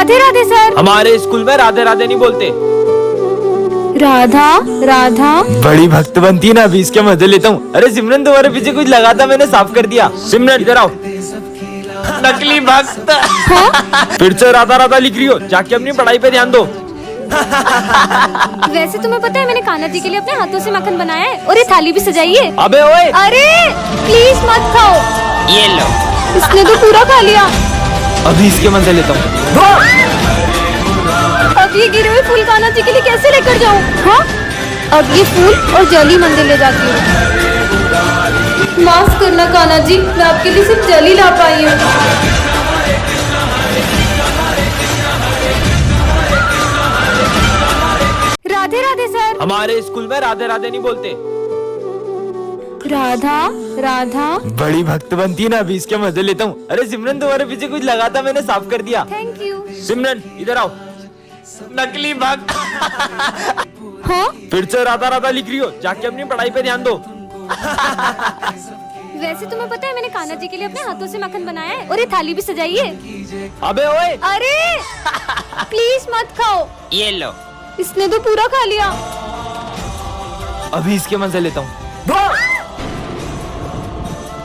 Radhe Radhe sir. हमारे school में राधे राधे नहीं बोलते। राधा राधा बड़ी भक्त बनती है ना, अभी इसके मजे लेता हूँ। अरे सिमरन तुम्हारे पीछे कुछ लगा था, मैंने साफ कर दिया। सिमरन इधर आओ। नकली भक्त। फिर से राधा राधा लिख रही हो, जाके अपनी पढ़ाई पे ध्यान दो। वैसे तुम्हें पता है मैंने कान्हा जी के लिए अपने हाथों से मक्खन बनाया है और ये थाली भी सजाई है। अबे ओए, अरे प्लीज मत खाओ। ये लो। इसने तो पूरा खा लिया। अभी इसके मजे लेता हूँ। अब ये गिरे हुए फूल कान्हा जी के लिए कैसे लेकर जाऊँ? हाँ, अब ये फूल और जली मंदिर ले जाती हूँ। माफ करना कान्हा जी, मैं आपके लिए सिर्फ जली ला पाई हूँ। राधे राधे सर। हमारे स्कूल में राधे राधे नहीं बोलते। राधा राधा बड़ी भक्त बनती है ना, अभी इसके मजे लेता हूँ। अरे सिमरन तुम्हारे पीछे कुछ लगा था, मैंने साफ कर दिया। Thank you. सिमरन इधर आओ। नकली भक्त। हाँ, फिर से राधा राधा लिख रही हो, जाके अपनी पढ़ाई पे ध्यान दो। वैसे तुम्हें पता है मैंने कान्हा जी के लिए अपने हाथों से मक्खन बनाया है और ये थाली भी सजाई है। अबे ओए, अरे प्लीज मत खाओ। ये लो। इसने तो पूरा खा लिया। अभी इसके मजे लेता हूँ।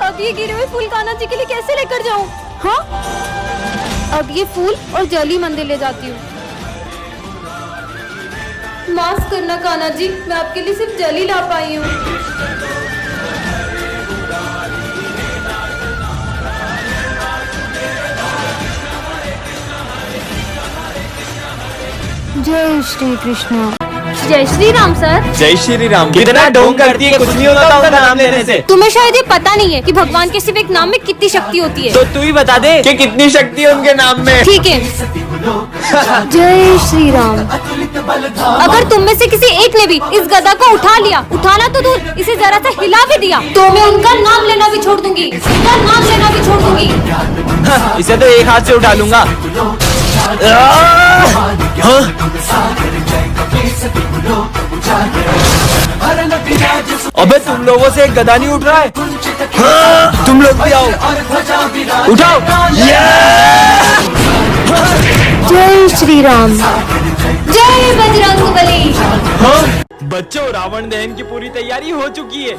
अब ये गिरे हुए फूल कान्हा जी के लिए कैसे लेकर जाऊँ? हाँ, अब ये फूल और जली मंदिर ले जाती हूँ। माफ करना कान्हा जी, मैं आपके लिए सिर्फ जली ला पाई हूँ। जय श्री कृष्ण। जय श्री राम सर। जय श्री राम। कितना ढोंग करती है, कुछ नहीं होता उनका नाम लेने से। तुम्हें शायद ये पता नहीं है कि भगवान के सिर्फ एक नाम में कितनी शक्ति होती है। तो तू ही बता दे कि कितनी शक्ति है उनके नाम में। ठीक है। जय श्री राम। अगर तुम में से किसी एक ने भी इस गदा को उठा लिया, उठाना तो दूर, इसे जरा सा हिला भी दिया, तो मैं उनका नाम लेना भी छोड़ दूंगी। उनका नाम लेना भी छोड़ दूंगी। इसे तो एक हाथ से उठा लूंगा। अबे तुम लोगों से एक गदा नहीं उठ रहा है। तुम लोग भी आओ, उठाओ। जय श्री राम। जय बजरंगबली। बच्चों, रावण दहन की पूरी तैयारी हो चुकी है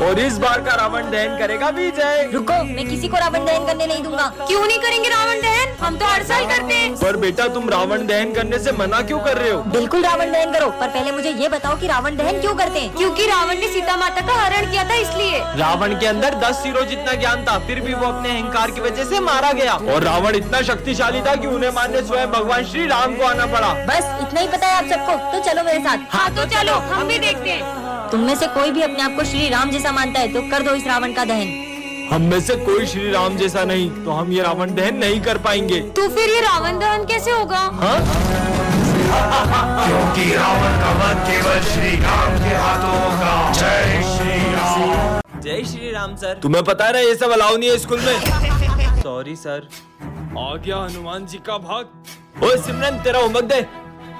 और इस बार का रावण दहन करेगा विजय। रुको, मैं किसी को रावण दहन करने नहीं दूंगा। क्यों नहीं करेंगे रावण दहन? हम तो हर साल करते हैं। पर बेटा, तुम रावण दहन करने से मना क्यों कर रहे हो? बिल्कुल रावण दहन करो, पर पहले मुझे ये बताओ कि रावण दहन क्यों करते हैं? क्योंकि रावण ने सीता माता का हरण किया था, इसलिए। रावण के अंदर 10 सिरों जितना ज्ञान था, फिर भी वो अपने अहंकार की वजह से मारा गया। और रावण इतना शक्तिशाली था कि उन्हें मारने स्वयं भगवान श्री राम को आना पड़ा। बस इतना ही पता है आप सबको, तो चलो मेरे साथ। हाँ तो चलो, हम भी देखते हैं। तुम में से कोई भी अपने आप को श्री राम जैसा मानता है तो कर दो इस रावण का दहन। हम में से कोई श्री राम जैसा नहीं, तो हम ये रावण दहन नहीं कर पाएंगे। तो फिर ये रावण दहन कैसे होगा? हाँ? क्योंकि रावण का वध केवल श्री राम के हाथों होगा। जय श्री राम। जय श्री राम सर। तुम्हें पता है ना, ये सब अलाउ नहीं है स्कूल में। Sorry sir. आ गया हनुमान जी का भाग। ओए सिमरन, तेरा होमवर्क दे।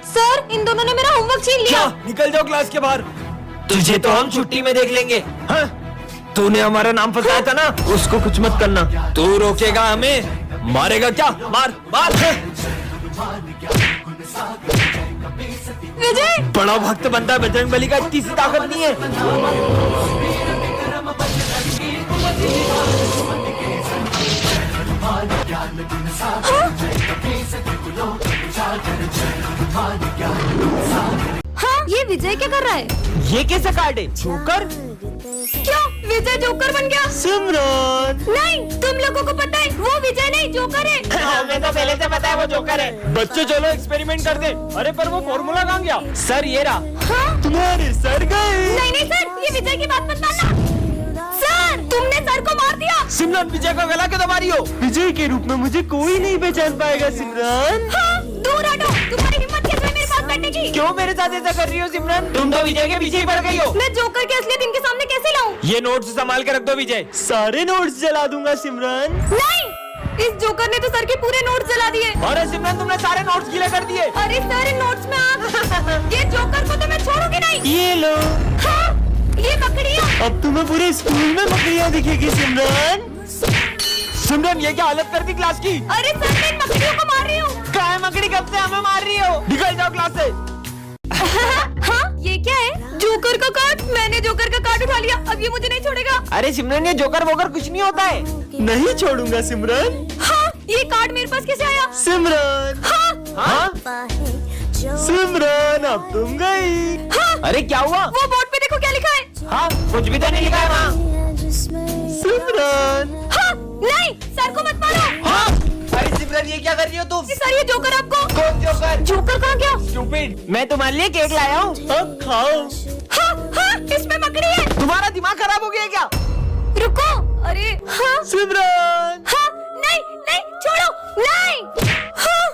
सर, इन दोनों ने मेरा होमवर्क छीन लिया। क्या? निकल जाओ क्लास के बाहर। तुझे तो हम छुट्टी में देख लेंगे। हाँ? तूने हमारा नाम फंसाया था ना, उसको कुछ मत करना। तू रोकेगा हमें, मारेगा क्या? मार मार। विजय, बड़ा भक्त बनता है, बजरंगबली का इतनी सी ताकत नहीं है। हाँ, ये विजय क्या कर रहा है? ये कैसा कार्ड है? जोकर? क्या विजय जोकर बन गया? सिमरन, नहीं, तुम लोगों को पता है वो विजय नहीं जोकर है। हमें तो पहले से पता है वो जोकर है। बच्चों चलो एक्सपेरिमेंट कर दे। अरे पर वो फॉर्मूला कहाँ गया? सर ये रहा। हाँ? तुम्हारे सर गए। नहीं नहीं सर, ये विजय की बात मत मानना। सर, तुमने सर को मार दिया। सिमरन, विजय का गला क्यों दबा रही हो? विजय के रूप में मुझे कोई नहीं पहचान पाएगा सिमरन। हाँ, दूर हटो। तुम्हारी हिम्मत कैसे है मेरे साथ बैठने की? क्यों मेरे साथ ऐसा कर रही हो सिमरन? तुम तो विजय के पीछे ही पड़ गई हो। मैं जोकर के असलियत इनके सामने कैसे लाऊं? ये नोट्स संभाल के रख दो विजय। सारे नोट्स जला दूंगा सिमरन। नहीं, इस जोकर ने तो सर के पूरे नोट्स जला दिए। अरे सिमरन, तुमने सारे नोट्स गीले कर दिए। अरे सर, इन नोट्स में आप ये जोकर को तो मैं छोड़ूंगी नहीं। ये लो। हाँ, ये बकरियाँ। अब तुम्हें पूरे स्कूल में बकरियाँ दिखेगी सिमरन। सिमरन, ये क्या हालत कर दी क्लास की? अरे सर, मैं इन बकरियों को मार रही हूँ। क्या कब से हमें मार रही हो? निकल जाओ क्लास से। हाँ ये क्या है? जोकर का कार्ड। मैंने जोकर का कार्ड उठा लिया, अब ये मुझे नहीं छोड़ेगा। अरे सिमरन, ये जोकर वोकर कुछ नहीं होता है। नहीं छोड़ूंगा सिमरन। हाँ ये कार्ड मेरे पास कैसे आया? सिमरन। हाँ? सिमरन अब तुम गई। हाँ? अरे क्या हुआ? वो बोर्ड पे देखो क्या लिखा है। हाँ कुछ भी तो नहीं लिखा है वहाँ। सिमरन। हाँ नहीं, सर को मत मारो। हाँ? अरे सिमरन, ये क्या कर रही हो तुम? सर ये जोकर आपको। कौन जोकर? जोकर कहाँ गया? स्टूपिड, मैं तुम्हारे लिए केक लाया हूँ, अब खाओ। हाँ हाँ इसमें मकड़ी है। तुम्हारा दिमाग खराब हो गया क्या? रुको। अरे हाँ सिमरन। हाँ नहीं नहीं छोड़ो नहीं। हाँ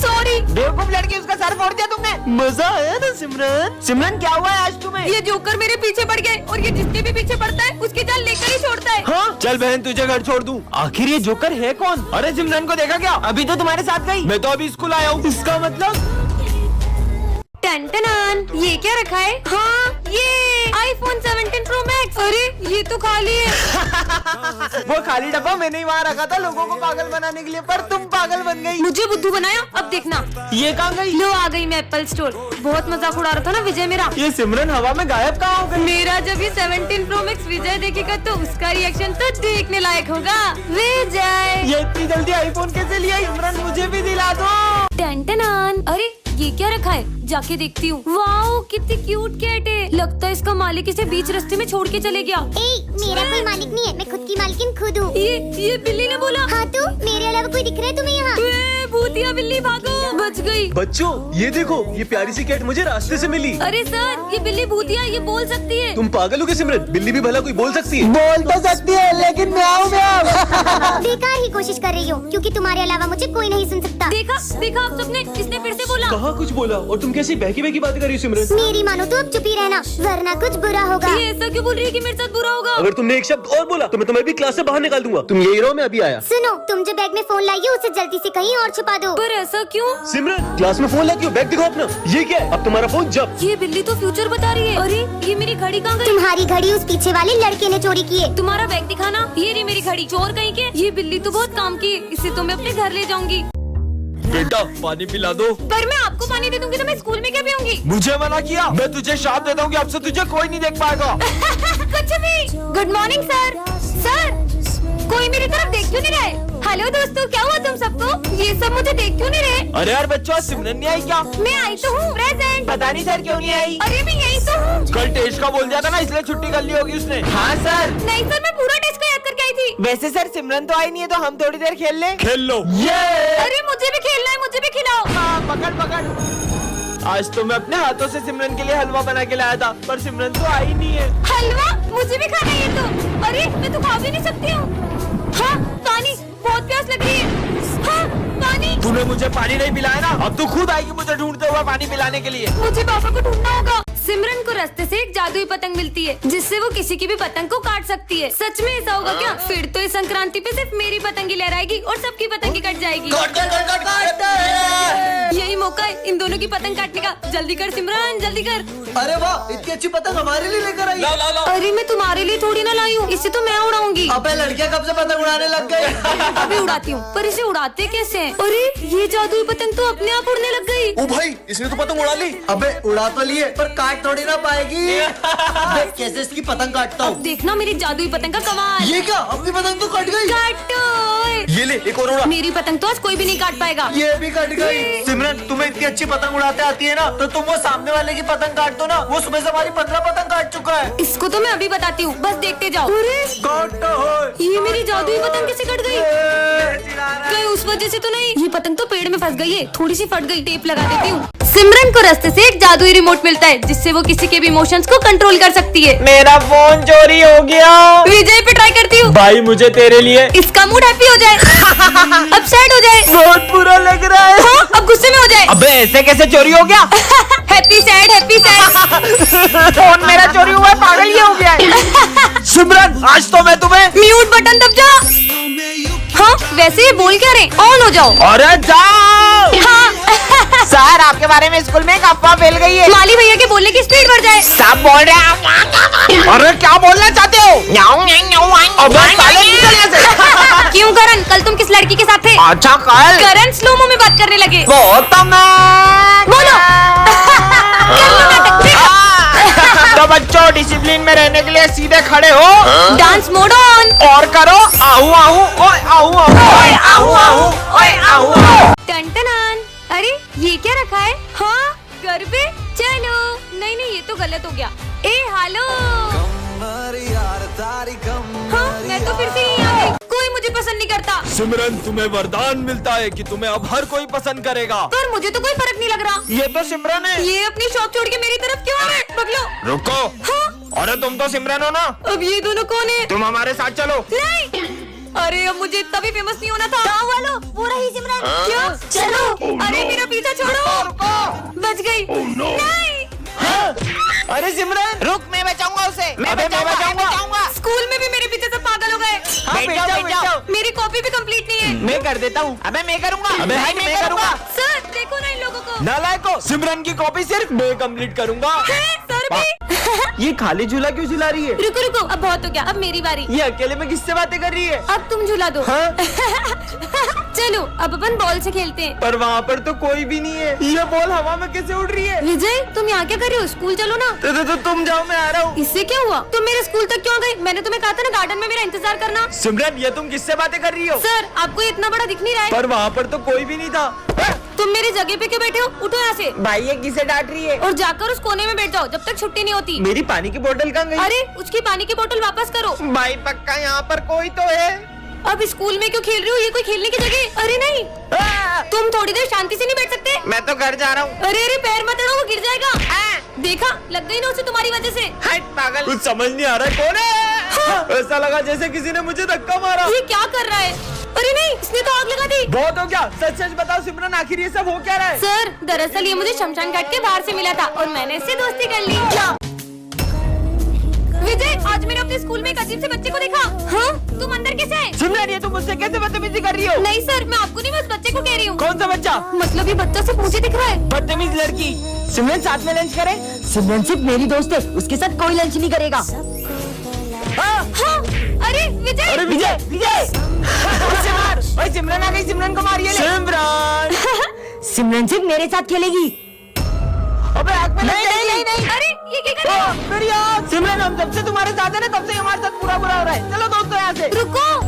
सॉरी। बेवकूफ लड़की, उसका सर फोड़ दिया तुमने। मजा आया ना सिमरन? सिमरन क्या हुआ है आज तुम्हें? ये जोकर मेरे पीछे पड़ गए और ये जिसके भी पीछे पड़ता है उसकी जान लेकर ही छोड़ता है। हाँ? चल बहन, तुझे घर छोड़ दूं। आखिर ये जोकर है कौन? अरे सिमरन को देखा क्या? अभी तो तुम्हारे साथ गई। मैं तो अभी स्कूल आया हूँ। इसका मतलब? टन ये क्या रखा है? हाँ ये iPhone 17 Pro Max। अरे ये तो खाली है। वो खाली डब्बा मैंने ही वहाँ रखा था लोगों को पागल बनाने के लिए, पर तुम पागल बन गई। मुझे बुद्धू बनाया, अब देखना। ये कहाँ गई? लो आ गई मैं एप्पल स्टोर। बहुत मजाक उड़ा रहा था ना विजय मेरा। ये सिमरन हवा में गायब कहाँ हो गई? मेरा जब ये 17 Pro Max विजय देखेगा तो उसका रिएक्शन तो देखने लायक होगा। विजय ये इतनी जल्दी आईफोन कैसे लिया? सिमरन मुझे भी दिला दो। टन अरे ये क्या रखा है? जाके देखती हूँ। वाओ कितनी क्यूट कैट है। लगता है इसका मालिक इसे बीच रास्ते में छोड़ के चले गया। मेरा कोई मालिक नहीं है, मैं खुद की मालकिन खुद हूँ। ये बिल्ली ने बोला। हाँ तो मेरे अलावा कोई दिख रहा है तुम्हें यहाँ? भूतिया बिल्ली भागो, बच गई। बच्चों ये देखो, ये प्यारी सी कैट मुझे रास्ते से मिली। अरे सर ये बिल्ली भूतिया, ये बोल सकती है। तुम पागल हो क्या सिमरन? बिल्ली भी भला कोई बोल सकती है? बोल तो सकती है लेकिन म्याऊं म्याऊं। बेकार ही कोशिश कर रही हूँ क्योंकि तुम्हारे अलावा मुझे कोई नहीं सुन सकता। देखा आप सबने, इसने फिर से बोला। कहाँ कुछ बोला? और तुम कैसी बहकी बहकी बात कर रही हो सिमरन? मेरी मानो तो अब चुप ही रहना वरना कुछ बुरा होगा। ये ऐसा क्यों बोल रही है कि मेरे साथ बुरा होगा? अगर तुमने एक शब्द और बोला तो मैं तुम्हें भी क्लास से बाहर निकाल दूंगा। तुम यही रहो, मैं अभी आया। सुनो, तुम जो बैग में फोन लाई हो उसे जल्दी से कहीं और छुपा दो। पर ऐसा क्यों? सिमरन क्लास में फोन लाती हो, बैग दिखाओ अपना। ये क्या है? अब तुम्हारा फोन जब। ये बिल्ली तो फ्यूचर बता रही है। अरे ये मेरी घड़ी कहाँ गई? तुम्हारी घड़ी उस पीछे वाले लड़के ने चोरी की है। तुम्हारा बैग दिखाना। ये रही मेरी घड़ी। चोर कहीं के। ये बिल्ली तो बहुत काम की है, इसे तो मैं अपने घर ले जाऊंगी। बेटा पानी पिला दो। पर मैं आपको पानी दे दूंगी तो मैं स्कूल में क्या पीऊंगी? मुझे मना किया? मैं तुझे शाप देता हूँ कि अब से तुझे कोई नहीं देख पाएगा। कुछ भी। Good morning sir. सर कोई मेरी तरफ देख क्यों नहीं रहे? हेलो दोस्तों, क्या हुआ तुम सबको? ये सब मुझे देख क्यों नहीं रहे? अरे यार बच्चों, आज सिमरन नहीं आई क्या? मैं आई तो हूँ, प्रेजेंट। पता नहीं सर क्यों नहीं आई। अरे मैं यही तो हूँ। कल टेस्ट का बोल दिया था ना, इसलिए छुट्टी कर ली होगी उसने। हाँ सर। नहीं सर, मैं पूरा टेस्ट को याद करके आई थी। वैसे सर सिमरन तो आई नहीं है, तो हम थोड़ी देर खेल लें। खेल लो। ये अरे मुझे भी खेलना है, मुझे भी खिलाओ। हाँ, पकड़ पकड़। आज तो मैं अपने हाथों से सिमरन के लिए हलवा बना के लाया था, पर सिमरन तो आई नहीं है। हलवा? मुझे भी खाना है ये तो। अरे मैं तो खा भी नहीं सकती हूँ। हाँ पानी, बहुत प्यास लग रही है। हाँ पानी। तूने मुझे पानी नहीं पिलाया ना, अब तू खुद आएगी मुझे ढूंढते हुए पानी पिलाने के लिए। मुझे पापा को ढूंढना होगा। सिमरन को रास्ते से एक जादुई पतंग मिलती है जिससे वो किसी की भी पतंग को काट सकती है। सच में ऐसा होगा क्या? फिर तो इस संक्रांति पे सिर्फ मेरी पतंग ही लहराएगी और सबकी पतंग ही कट जाएगी। यही मौका है इन दोनों की पतंग काटने का। जल्दी कर सिमरन, जल्दी कर। अरे वाह, इतनी अच्छी पतंग हमारे लिए लेकर आई। अरे मैं तुम्हारे लिए थोड़ी ना लाई हूँ, इसे तो मैं उड़ाऊंगी। अबे लड़कियां कब से पतंग उड़ाने लग गई? अभी उड़ाती हूँ, पर इसे उड़ाते कैसे हैं? अरे ये जादुई पतंग तो अपने आप उड़ने लग गई। ओ भाई, इसने तो पतंग उड़ा ली। अबे उड़ा तो लिए पर काट थोड़ी ना पाएगी। देख कैसे इसकी पतंग काटता अब हूँ। देखना मेरी जादुई पतंग का कमाल। ये क्या, अपनी पतंग तो कट गई। काटो। ये ले एक और उड़ा। मेरी पतंग तो आज कोई भी नहीं काट पाएगा। ये भी कट गई। सिमरन तुम्हें इतनी अच्छी पतंग उड़ाते आती है ना, तो तुम वो सामने वाले की पतंग काट दो ना। वो सुबह से हमारी 15 पतंग काट चुका है। इसको तो मैं अभी बताती हूँ, बस देखते जाओ। काटो हो। ये मेरी जादुई पतंग कैसे कट गई? कहीं उस वजह से तो नहीं? ये पतंग तो पेड़ में फंस गई है, थोड़ी सी फट गई, टेप लगा देती हूँ। सिमरन को रास्ते से एक जादुई रिमोट मिलता है जिससे वो किसी के भी इमोशंस को कंट्रोल कर सकती है। मेरा फोन चोरी हो गया। विजय पे ट्राई करती हूँ। भाई मुझे तेरे लिए। इसका मूड हैप्पी हो जाए, अब सैड हो जाए, बहुत बुरा लग रहा है। हाँ, अब गुस्से में हो जाए। अबे ऐसे कैसे चोरी हो गया? Happy sad, happy sad. Phone मेरा चोरी हुआ है, पागल ये हो गया है। सिमरन आज तो मैं तुम्हें। म्यूट बटन दब जा। हाँ वैसे ये बोल क्या रहे? ऑन हो जाओ। अरे जाओ। हाँ सर आपके बारे में स्कूल में एक अफवाह फैल गई है। माली भैया के बोलने की स्पीड बढ़ जाए। सब बोल रहे हैं। अरे क्या बोलना चाहते हो? अबे साले निकल यहाँ से। क्यों करण, कल तुम किस लड़की के साथ थे? अच्छा कल करण स्लोमो में बात करने लगे। वो तो मैं बोलो। कर लो नाटक, देखो। तो बच्चों डिसिप्लिन में रहने के लिए सीधे खड़े हो, डांस मोड ऑन। और करो आहू आहू ओए आहू आहू ओए आहू आहू ओए आहू आहू। टन-टनान। अरे ये क्या रखा है? हाँ गरबे, चलो। नहीं नहीं, ये तो गलत हो गया। ए हालो। हाँ मैं तो फिर से यहीं आ गई। कोई मुझे पसंद नहीं करता। सिमरन तुम्हें वरदान मिलता है कि तुम्हें अब हर कोई पसंद करेगा। पर मुझे तो कोई फर्क नहीं लग रहा। ये तो सिमरन है। ये अपनी शॉप छोड़ के मेरी तरफ क्यों आ रहे हैं? पगलो। रुको। हाँ? अरे तुम तो सिमरन हो ना, अब ये दोनों कौन है? तुम हमारे साथ चलो। नहीं। अरे अब मुझे इतना भी फेमस नहीं होना था। गाँव वालों, वो रही सिमरन। क्या? चलो। अरे मेरा पीछा छोड़ो। बच गई। नहीं। अरे सिमरन रुक, मैं बचाऊंगा उसे। मैं बचाऊंगा। स्कूल में भी मेरे पीछे सब पागल हो गए। हाँ, बैठ जाओ। मेरी कॉपी भी कंप्लीट नहीं है। मैं कर देता हूँ। अबे मैं करूँगा। अबे भाई मैं करूँगा। सर देखो ना इन लोगों को। नालायको, सिमरन की कॉपी सिर्फ मैं कंप्लीट करूंगा। है, सर भी। ये खाली झूला क्यों झुला रही है? रुको रुको, अब बहुत हो गया, अब मेरी बारी। ये अकेले में किससे बातें कर रही है? अब तुम झूला दो। हाँ? चलो अब अपन बॉल से खेलते हैं। पर वहाँ पर तो कोई भी नहीं है। ये बॉल हवा में कैसे उड़ रही है? विजय तुम यहाँ क्या कर रहे हो? स्कूल चलो ना। तो तुम जाओ, मैं आ रहा हूँ। इससे क्या हुआ? तुम मेरे स्कूल तक क्यों गए? मैंने तुम्हें कहा था ना गार्डन में मेरा इंतजार करना। सिमरन ये तुम किससे बातें कर रही हो? सर आपको ये इतना बड़ा दिख नहीं रहा है? पर वहाँ पर तो कोई भी नहीं था। तुम मेरी जगह पे क्यों बैठे हो? उठो यहाँ से भाई ये किसे डांट रही है? और जाकर उस कोने में बैठ जाओ जब तक छुट्टी नहीं होती। मेरी पानी की बोतल कहाँ गई? अरे उसकी पानी की बोतल वापस करो। भाई पक्का यहाँ पर कोई तो है। अब स्कूल में क्यों खेल रहे हो? ये कोई खेलने की जगह? अरे नहीं, तुम थोड़ी देर शांति से नहीं बैठ सकते? मैं तो घर जा रहा हूँ। अरे अरे पैर मत अड़ो, वो गिर जाएगा। देखा, लग गई ना उसे तुम्हारी वजह से। हट पागल। कुछ समझ नहीं आ रहा है, कौन है? ऐसा लगा जैसे किसी ने मुझे धक्का मारा। ये क्या कर रहा है? अरे नहीं, इसने तो आग लगा दी। बहुत हो गया, सच सच बताओ सिमरन, आखिर ये सब हो क्या रहा है? सर दरअसल ये मुझे शमशान घाट के बाहर से मिला था और मैंने इससे दोस्ती कर ली। क्या? विजय आज मैंने अपने स्कूल में एक अजीब से बच्चे को देखा। हाँ? तुम अंदर कैसे आए? सिमरन ये तुम मुझसे कैसे बदतमीजी कर रही हो? नहीं सर, मैं आपको नहीं, बस बच्चे को कह रही हूँ। कौन सा बच्चा? मतलब ये बच्चा सिर्फ मुझे दिख रहा है। बदतमीज लड़की। सिमरन साथ में लंच करें? सिमरन सिर्फ मेरी दोस्त है, उसके साथ कोई लंच नहीं करेगा। हाँ? अरे विजय। अरे विजय विजय ओए सिमरन आ गई, सिमरन को मारिए। सिमरन सिमरन सिर्फ मेरे साथ खेलेगी। अबे आग में लग नहीं, अरे ये क्या कर रहे हो? मेरी आग। सिमरन हम जब से तुम्हारे साथ है ना, तब से हमारे साथ बुरा बुरा हो रहा है। चलो दोस्तों यहाँ से। रुको,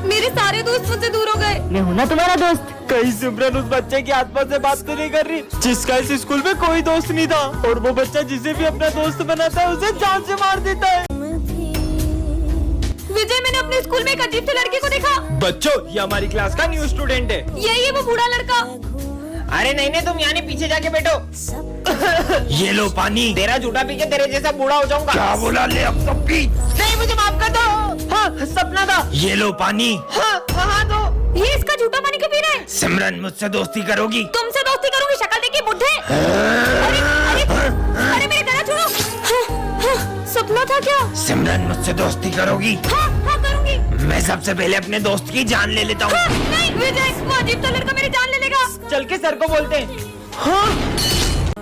मेरे सारे दोस्त मुझसे दूर हो गए। मैं हूँ ना तुम्हारा दोस्त। कहीं सिमरन उस बच्चे की आत्मा से बात तो नहीं कर रही जिसका इस स्कूल में कोई दोस्त नहीं था, और वो बच्चा जिसे भी अपना दोस्त बनाता है उसे जान से मार देता है। विजय मैंने अपने स्कूल में एक अजीब से लड़के को देखा। बच्चों ये हमारी क्लास का न्यू स्टूडेंट है। यही है वो बूढ़ा लड़का। अरे नहीं नहीं, तुम यहाँ नहीं, पीछे जाके बैठो। ये लो पानी। तेरा झूठा पी के तेरे जैसा बूढ़ा हो जाऊंगा। क्या बोला? ले अब सब पी। नहीं मुझे माफ कर दो। हाँ सपना था। ये लो पानी। हाँ दो। ये इसका झूठा पानी क्यों पी रहा है? सिमरन मुझसे दोस्ती करोगी? तुमसे दोस्ती करूंगी? शक्ल देखिए बुढ़े। अरे अरे अरे मेरे गला छोड़ो। सपना था क्या? सिमरन मुझसे दोस्ती करोगी? हाँ करूंगी। मैं सबसे पहले अपने दोस्त की जान ले लेता हूँ। नहीं विजय, वो अजीब सा लड़का मेरी जान ले लेगा। चल के सर को बोलते हैं।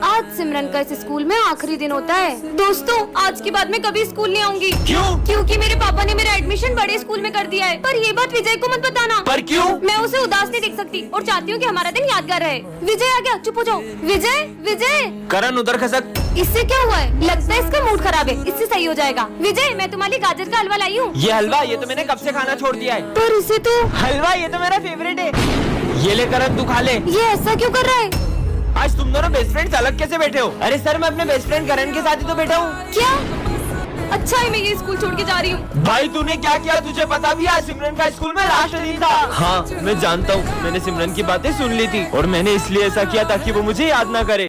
आज सिमरन का इस स्कूल में आखिरी दिन होता है। दोस्तों आज के बाद मैं कभी स्कूल नहीं आऊंगी। क्यों? क्योंकि मेरे पापा ने मेरा एडमिशन बड़े स्कूल में कर दिया है। पर ये बात विजय को मत बताना। पर क्यों? मैं उसे उदास नहीं देख सकती और चाहती हूँ कि हमारा दिन यादगार रहे। विजय आ गया, चुप हो जाओ। विजय विजय। करण उधर खसक। इससे क्या हुआ है? लगता है इसका मूड खराब है, इससे सही हो जाएगा। विजय मैं तुम्हारी गाजर का हलवा लाई हूँ। ये हलवा ये तो मैंने कब से खाना छोड़ दिया है। पर इसे तो हलवा ये तो मेरा फेवरेट है। ये ले करण तू खा ले। ये ऐसा क्यों कर रहा है? आज तुम दोनों बेस्ट फ्रेंड्स अलग कैसे बैठे हो? अरे सर मैं अपने बेस्ट फ्रेंड करण के साथ ही तो बैठा हूँ। क्या? अच्छा है मैं ये स्कूल छोड़ के जा रही हूँ। भाई तूने क्या किया तुझे पता भी है? आज सिमरन का स्कूल में लास्ट दिन था। हाँ मैं जानता हूँ, मैंने सिमरन की बातें सुन ली थी और मैंने इसलिए ऐसा किया ताकि वो मुझे याद ना करे।